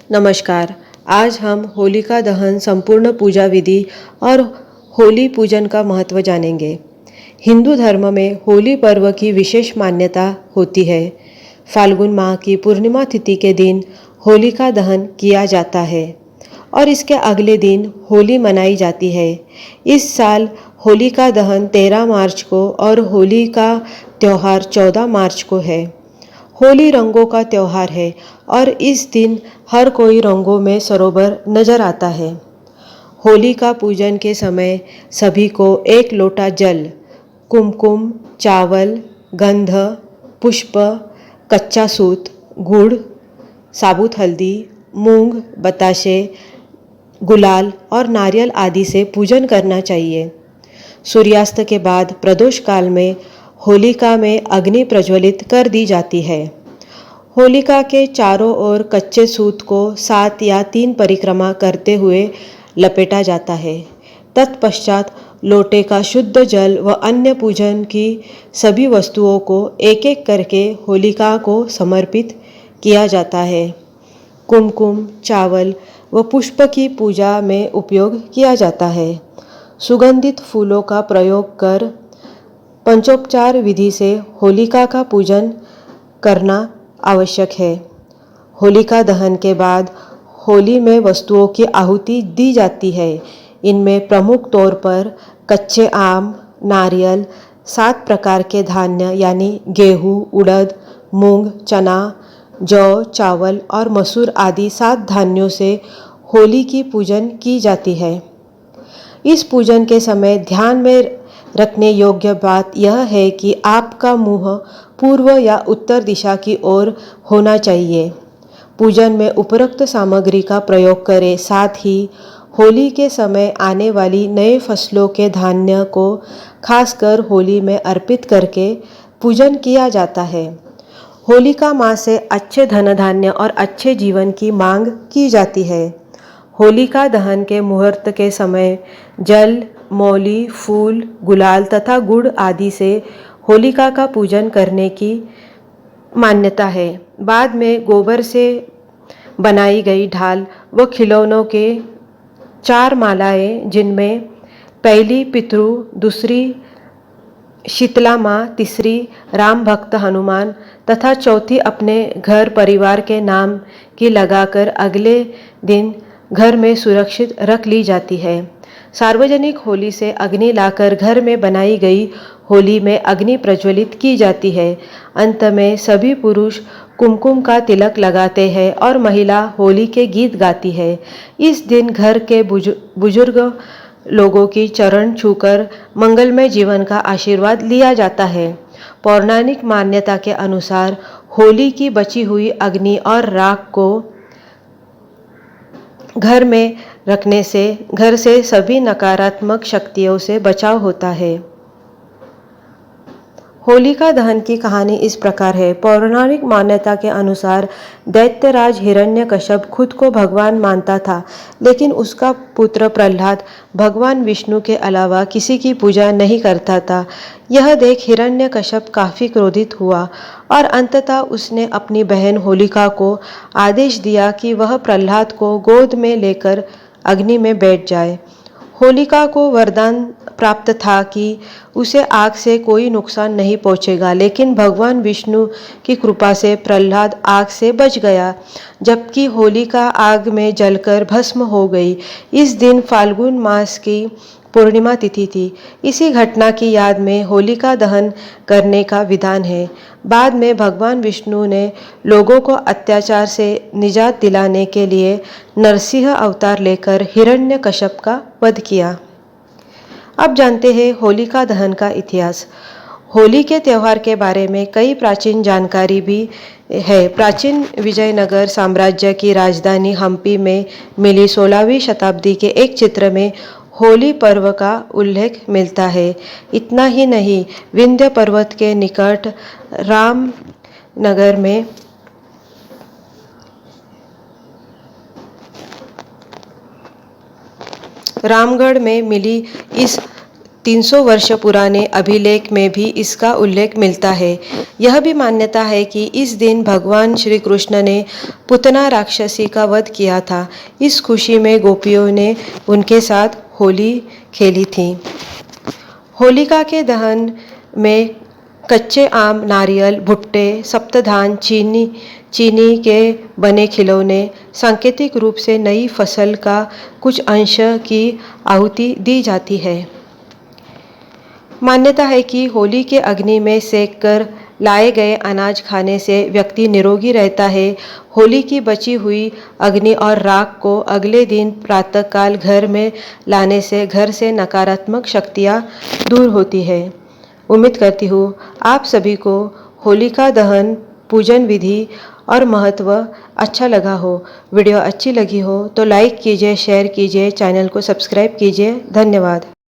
नमस्कार। आज हम होलिका दहन संपूर्ण पूजा विधि और होली पूजन का महत्व जानेंगे। हिंदू धर्म में होली पर्व की विशेष मान्यता होती है। फाल्गुन माह की पूर्णिमा तिथि के दिन होलिका दहन किया जाता है और इसके अगले दिन होली मनाई जाती है। इस साल होलिका दहन 13 मार्च को और होली का त्यौहार 14 मार्च को है। होली रंगों का त्यौहार है और इस दिन हर कोई रंगों में सरोवर नजर आता है। होली का पूजन के समय सभी को एक लोटा जल, कुमकुम, चावल, गंध, पुष्प, कच्चा सूत, गुड़, साबुत हल्दी, मूंग, बताशे, गुलाल और नारियल आदि से पूजन करना चाहिए। सूर्यास्त के बाद प्रदोष काल में होलिका में अग्नि प्रज्वलित कर दी जाती है। होलिका के चारों ओर कच्चे सूत को 7 या 3 परिक्रमा करते हुए लपेटा जाता है। तत्पश्चात लोटे का शुद्ध जल व अन्य पूजन की सभी वस्तुओं को एक एक करके होलिका को समर्पित किया जाता है। कुमकुम, चावल व पुष्प की पूजा में उपयोग किया जाता है। सुगंधित फूलों का प्रयोग कर पंचोपचार विधि से होलिका का पूजन करना आवश्यक है। होलिका दहन के बाद होली में वस्तुओं की आहुति दी जाती है। इनमें प्रमुख तौर पर कच्चे आम, नारियल, 7 प्रकार के धान्य यानी गेहूँ, उड़द, मूंग, चना, जौ, चावल और मसूर आदि 7 धान्यों से होली की पूजन की जाती है। इस पूजन के समय ध्यान में रखने योग्य बात यह है कि आपका मुंह पूर्व या उत्तर दिशा की ओर होना चाहिए। पूजन में उपरोक्त सामग्री का प्रयोग करें। साथ ही होली के समय आने वाली नए फसलों के धान्य को खासकर होली में अर्पित करके पूजन किया जाता है। होलिका माँ से अच्छे धन धान्य और अच्छे जीवन की मांग की जाती है। होलिका दहन के मुहूर्त के समय जल, मौली, फूल, गुलाल तथा गुड़ आदि से होलिका का पूजन करने की मान्यता है। बाद में गोबर से बनाई गई ढाल व खिलौनों के 4 मालाएं, जिनमें पहली पितृ, दूसरी शीतला माँ, तीसरी राम भक्त हनुमान तथा चौथी अपने घर परिवार के नाम की लगाकर अगले दिन घर में सुरक्षित रख ली जाती है। सार्वजनिक होली से अग्नि लाकर घर में बनाई गई होली में अग्नि प्रज्वलित की जाती है। अंत में सभी पुरुष कुमकुम का तिलक लगाते हैं और महिला होली के गीत गाती है। इस दिन घर के बुजुर्ग लोगों की चरण छूकर मंगलमय जीवन का आशीर्वाद लिया जाता है। पौराणिक मान्यता के अनुसार होली की बची हुई अग्नि और राख को घर में रखने से घर से सभी नकारात्मक शक्तियों से बचाव होता है। होलिका दहन की कहानी इस प्रकार है। पौराणिक मान्यता के अनुसार दैत्यराज हिरण्यकश्यप खुद को भगवान मानता था, लेकिन उसका पुत्र प्रहलाद भगवान विष्णु के अलावा किसी की पूजा नहीं करता था। यह देख हिरण्यकश्यप काफ़ी क्रोधित हुआ और अंततः उसने अपनी बहन होलिका को आदेश दिया कि वह प्रहलाद को गोद में लेकर अग्नि में बैठ जाए। होलिका को वरदान प्राप्त था कि उसे आग से कोई नुकसान नहीं पहुंचेगा, लेकिन भगवान विष्णु की कृपा से प्रहलाद आग से बच गया, जबकि होलिका आग में जलकर भस्म हो गई। इस दिन फाल्गुन मास की पूर्णिमा तिथि थी। इसी घटना की याद में होलिका दहन करने का विधान है। बाद में भगवान विष्णु ने लोगों को अत्याचार से निजात दिलाने के लिए नरसिंह अवतार लेकर हिरण्यकश्यप का वध किया। अब जानते हैं होलिका दहन का इतिहास। होली के त्यौहार के बारे में कई प्राचीन जानकारी भी है। प्राचीन विजयनगर साम्राज्य की राजधानी हम्पी में मिली 16वीं शताब्दी के एक चित्र में होली पर्व का उल्लेख मिलता है। इतना ही नहीं, विंध्य पर्वत के निकट रामगढ़ में मिली इस 300 वर्ष पुराने अभिलेख में भी इसका उल्लेख मिलता है। यह भी मान्यता है कि इस दिन भगवान श्री कृष्ण ने पुतना राक्षसी का वध किया था। इस खुशी में गोपियों ने उनके साथ होली खेली थी। होलिका के दहन में कच्चे आम, नारियल, भुट्टे, सप्तधान, चीनी के बने खिलौने, सांकेतिक रूप से नई फसल का कुछ अंश की आहुति दी जाती है। मान्यता है कि होली के अग्नि में सेक कर लाए गए अनाज खाने से व्यक्ति निरोगी रहता है। होली की बची हुई अग्नि और राख को अगले दिन प्रातःकाल घर में लाने से घर से नकारात्मक शक्तियाँ दूर होती है। उम्मीद करती हूँ आप सभी को होलिका दहन पूजन विधि और महत्व अच्छा लगा हो। वीडियो अच्छी लगी हो तो लाइक कीजिए, शेयर कीजिए, चैनल को सब्सक्राइब कीजिए। धन्यवाद।